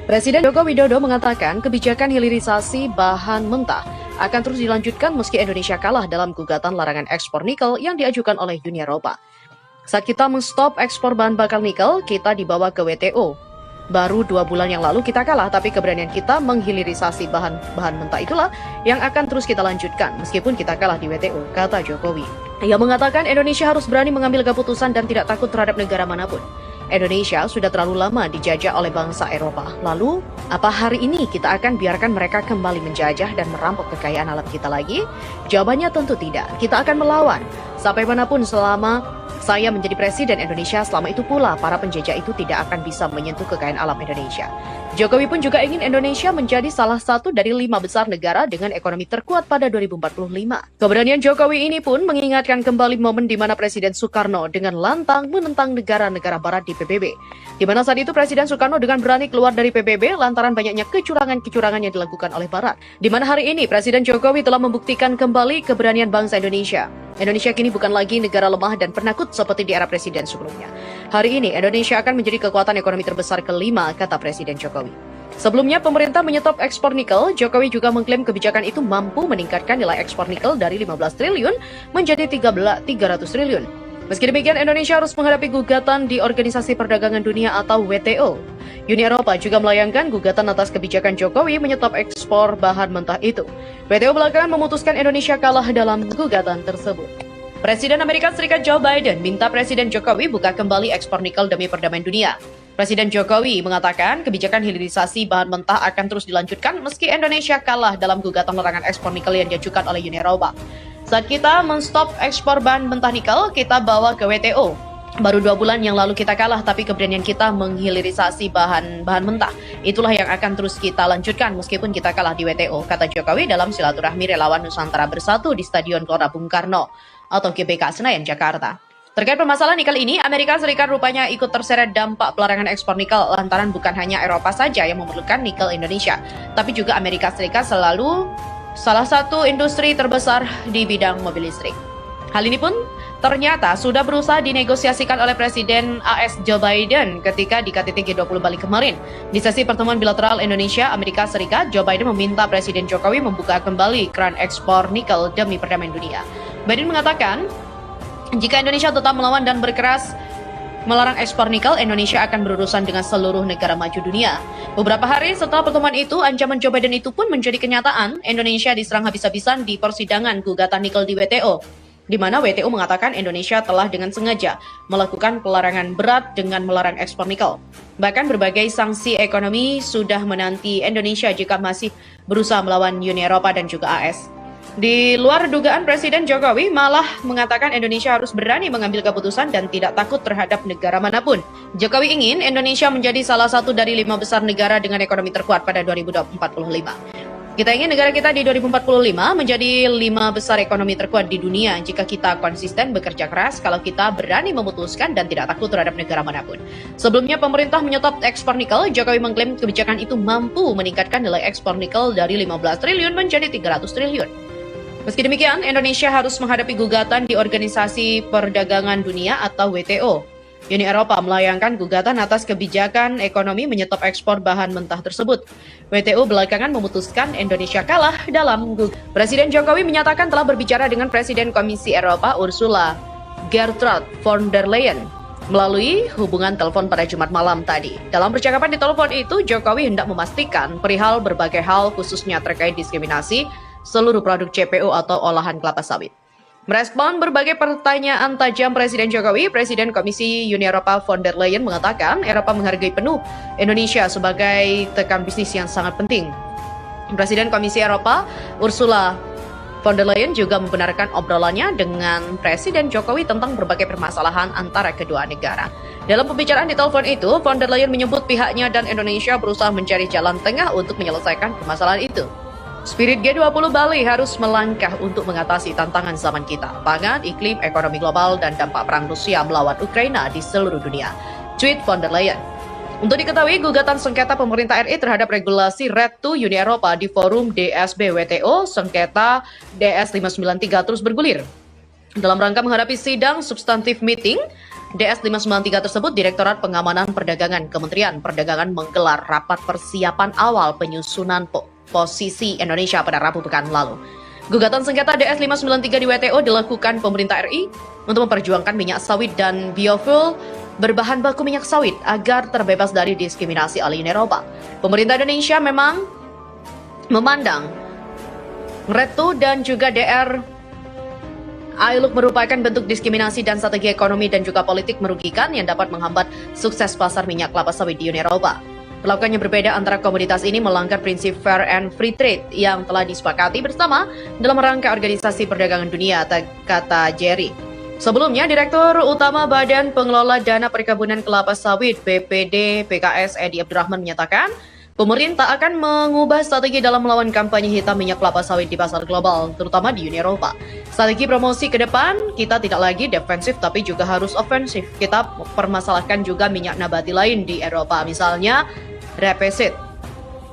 Presiden Joko Widodo mengatakan kebijakan hilirisasi bahan mentah akan terus dilanjutkan meski Indonesia kalah dalam gugatan larangan ekspor nikel yang diajukan oleh Uni Eropa. Saat kita menstop ekspor bahan bakar nikel, kita dibawa ke WTO. Baru 2 bulan yang lalu kita kalah, tapi keberanian kita menghilirisasi bahan mentah itulah yang akan terus kita lanjutkan meskipun kita kalah di WTO, kata Jokowi. Ia mengatakan Indonesia harus berani mengambil keputusan dan tidak takut terhadap negara manapun. Indonesia sudah terlalu lama dijajah oleh bangsa Eropa. Lalu, apa hari ini kita akan biarkan mereka kembali menjajah dan merampok kekayaan alam kita lagi? Jawabannya tentu tidak. Kita akan melawan. Sampai manapun selama saya menjadi presiden Indonesia, selama itu pula para penjajah itu tidak akan bisa menyentuh kekayaan alam Indonesia. Jokowi pun juga ingin Indonesia menjadi salah satu dari 5 besar negara dengan ekonomi terkuat pada 2045. Keberanian Jokowi ini pun mengingatkan kembali momen di mana Presiden Soekarno dengan lantang menentang negara-negara barat di PBB. Di mana saat itu Presiden Soekarno dengan berani keluar dari PBB lantaran banyaknya kecurangan-kecurangan yang dilakukan oleh barat. Di mana hari ini Presiden Jokowi telah membuktikan kembali keberanian bangsa Indonesia. Indonesia kini bukan lagi negara lemah dan penakut seperti di era presiden sebelumnya. Hari ini Indonesia akan menjadi kekuatan ekonomi terbesar kelima, kata Presiden Jokowi. Sebelumnya pemerintah menyetop ekspor nikel, Jokowi juga mengklaim kebijakan itu mampu meningkatkan nilai ekspor nikel dari 15 triliun menjadi 300 triliun. Meski demikian, Indonesia harus menghadapi gugatan di Organisasi Perdagangan Dunia atau WTO. Uni Eropa juga melayangkan gugatan atas kebijakan Jokowi menyetop ekspor bahan mentah itu. WTO belakangan memutuskan Indonesia kalah dalam gugatan tersebut. Presiden Amerika Serikat Joe Biden minta Presiden Jokowi buka kembali ekspor nikel demi perdamaian dunia. Presiden Jokowi mengatakan kebijakan hilirisasi bahan mentah akan terus dilanjutkan meski Indonesia kalah dalam gugatan larangan ekspor nikel yang diajukan oleh Uni Eropa. Saat kita menstop ekspor bahan mentah nikel, kita bawa ke WTO. Baru 2 bulan yang lalu kita kalah, tapi keberanian kita menghilirisasi bahan mentah. Itulah yang akan terus kita lanjutkan meskipun kita kalah di WTO, kata Jokowi dalam silaturahmi relawan Nusantara Bersatu di Stadion Gelora Bung Karno atau GBK Senayan, Jakarta. Terkait permasalahan nikel ini, Amerika Serikat rupanya ikut terseret dampak pelarangan ekspor nikel lantaran bukan hanya Eropa saja yang memerlukan nikel Indonesia, tapi juga Amerika Serikat selalu salah satu industri terbesar di bidang mobil listrik. Hal ini pun ternyata sudah berusaha dinegosiasikan oleh Presiden AS Joe Biden ketika di KTT G20 Bali kemarin. Di sesi pertemuan bilateral Indonesia-Amerika Serikat, Joe Biden meminta Presiden Jokowi membuka kembali keran ekspor nikel demi perdamaian dunia. Biden mengatakan, jika Indonesia tetap melawan dan berkeras melarang ekspor nikel, Indonesia akan berurusan dengan seluruh negara maju dunia. Beberapa hari setelah pertemuan itu, ancaman Joe Biden itu pun menjadi kenyataan. Indonesia diserang habis-habisan di persidangan gugatan nikel di WTO, di mana WTO mengatakan Indonesia telah dengan sengaja melakukan pelarangan berat dengan melarang ekspor nikel. Bahkan berbagai sanksi ekonomi sudah menanti Indonesia jika masih berusaha melawan Uni Eropa dan juga AS. Di luar dugaan, Presiden Jokowi malah mengatakan Indonesia harus berani mengambil keputusan dan tidak takut terhadap negara manapun. Jokowi ingin Indonesia menjadi salah satu dari 5 besar negara dengan ekonomi terkuat pada 2045. Kita ingin negara kita di 2045 menjadi 5 besar ekonomi terkuat di dunia jika kita konsisten bekerja keras, kalau kita berani memutuskan dan tidak takut terhadap negara manapun. Sebelumnya pemerintah menyetop ekspor nikel, Jokowi mengklaim kebijakan itu mampu meningkatkan nilai ekspor nikel dari 15 triliun menjadi 300 triliun. Meski demikian, Indonesia harus menghadapi gugatan di Organisasi Perdagangan Dunia atau WTO. Uni Eropa melayangkan gugatan atas kebijakan ekonomi menyetop ekspor bahan mentah tersebut. WTO belakangan memutuskan Indonesia kalah dalam gugatan. Presiden Jokowi menyatakan telah berbicara dengan Presiden Komisi Eropa Ursula von der Leyen melalui hubungan telepon pada Jumat malam tadi. Dalam percakapan di telepon itu, Jokowi hendak memastikan perihal berbagai hal khususnya terkait diskriminasi seluruh produk CPO atau olahan kelapa sawit. Merespon berbagai pertanyaan tajam Presiden Jokowi, Presiden Komisi Uni Eropa von der Leyen mengatakan Eropa menghargai penuh Indonesia sebagai rekan bisnis yang sangat penting. Presiden Komisi Eropa Ursula von der Leyen juga membenarkan obrolannya dengan Presiden Jokowi tentang berbagai permasalahan antara kedua negara. Dalam pembicaraan di telepon itu, von der Leyen menyebut pihaknya dan Indonesia berusaha mencari jalan tengah untuk menyelesaikan permasalahan itu. Spirit G20 Bali harus melangkah untuk mengatasi tantangan zaman kita, pangan, iklim, ekonomi global, dan dampak perang Rusia melawan Ukraina di seluruh dunia. Tweet von der Leyen. Untuk diketahui, gugatan sengketa pemerintah RI terhadap regulasi RED II Uni Eropa di forum DSB WTO, sengketa DS 593 terus bergulir. Dalam rangka menghadapi sidang substantif meeting DS 593 tersebut, Direktorat Pengamanan Perdagangan Kementerian Perdagangan menggelar rapat persiapan awal penyusunan posisi Indonesia pada Rabu pekan lalu. Gugatan sengketa DS 593 di WTO dilakukan pemerintah RI untuk memperjuangkan minyak sawit dan biofuel berbahan baku minyak sawit agar terbebas dari diskriminasi oleh Uni Eropa. Pemerintah Indonesia memang memandang RETU dan juga DR ILUC merupakan bentuk diskriminasi dan strategi ekonomi dan juga politik merugikan yang dapat menghambat sukses pasar minyak kelapa sawit di Uni Eropa. Perlakuan yang berbeda antara komoditas ini melanggar prinsip fair and free trade yang telah disepakati bersama dalam rangka Organisasi Perdagangan Dunia, kata Jerry. Sebelumnya, Direktur Utama Badan Pengelola Dana Perkebunan Kelapa Sawit BPD PKS Edi Abdurrahman menyatakan, pemerintah akan mengubah strategi dalam melawan kampanye hitam minyak kelapa sawit di pasar global, terutama di Uni Eropa. Strategi promosi ke depan, kita tidak lagi defensif tapi juga harus ofensif. Kita permasalahkan juga minyak nabati lain di Eropa, misalnya Rapeseed.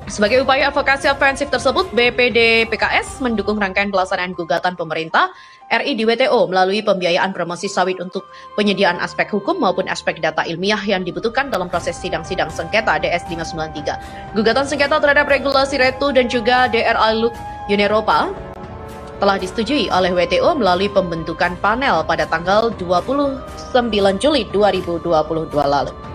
Sebagai upaya advokasi ofensif tersebut, BPD PKS mendukung rangkaian pelaksanaan gugatan pemerintah RI di WTO melalui pembiayaan promosi sawit untuk penyediaan aspek hukum maupun aspek data ilmiah yang dibutuhkan dalam proses sidang-sidang sengketa DS 593. Gugatan sengketa terhadap regulasi RETU dan juga DR ILUC Uni Eropa telah disetujui oleh WTO melalui pembentukan panel pada tanggal 29 Juli 2022 lalu.